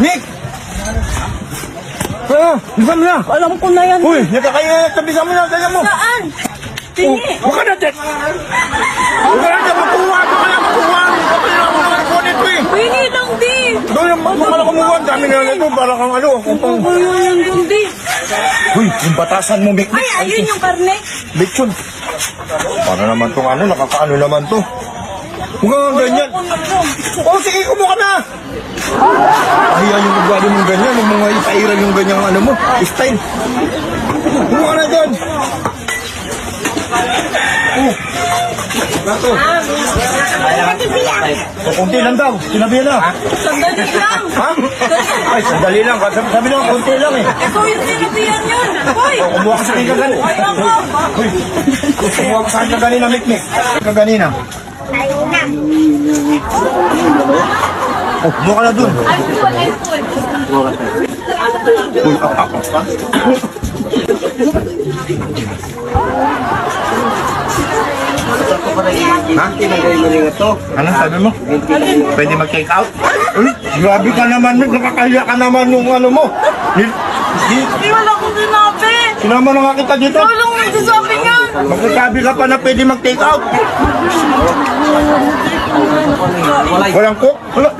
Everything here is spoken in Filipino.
Nick! Bisa mo na! Alam ko na yan. Uy, nakakaya, bisa mo na, dala mo! Saan? Tingi. Huwag ka na, Tek! Huwag ka na, Tek! Makuha! Makuha! Kunin ko eh! Pini lang, di. Doon yung makala kumuha, dami na ito, para kang ano. Kukuyo yan dun, di. Uy, yung batasan mo, Mick. Ay, ayun yung karne. Lechon. Para naman tong ano, nakakaano naman to. Huwag kang ganyan. Oh, sige, kumuha na! Ayan yung ugali mong ganyan, yung mga ipairal yung ganyang ano mo, style. Kumuha na dyan. Bato. Kunti lang daw, sinabi na. Sandali lang. Ha? Ay, sandali lang. Sabi lang, kunti lang eh. Ikaw yung sinabihan yun. Hoy! Kumuha ka sa akin kagani. Uy, kumuha ka sa akin kagani na mikmik. Kagani na. Oh, kumuha ka na dun. Uy, apakas ka. Ha? Tinagay mo rin ito. Ano sabi mo? Pwede mag-take out? Uy, grabe ka naman, nakakaya ka naman yung ano mo. Di wala akong sinabi. Sinama na nga kita dito. Walang nagsasabi niyan. Magkasabi ka pa na pwede mag-take out. Walang cook? Wala.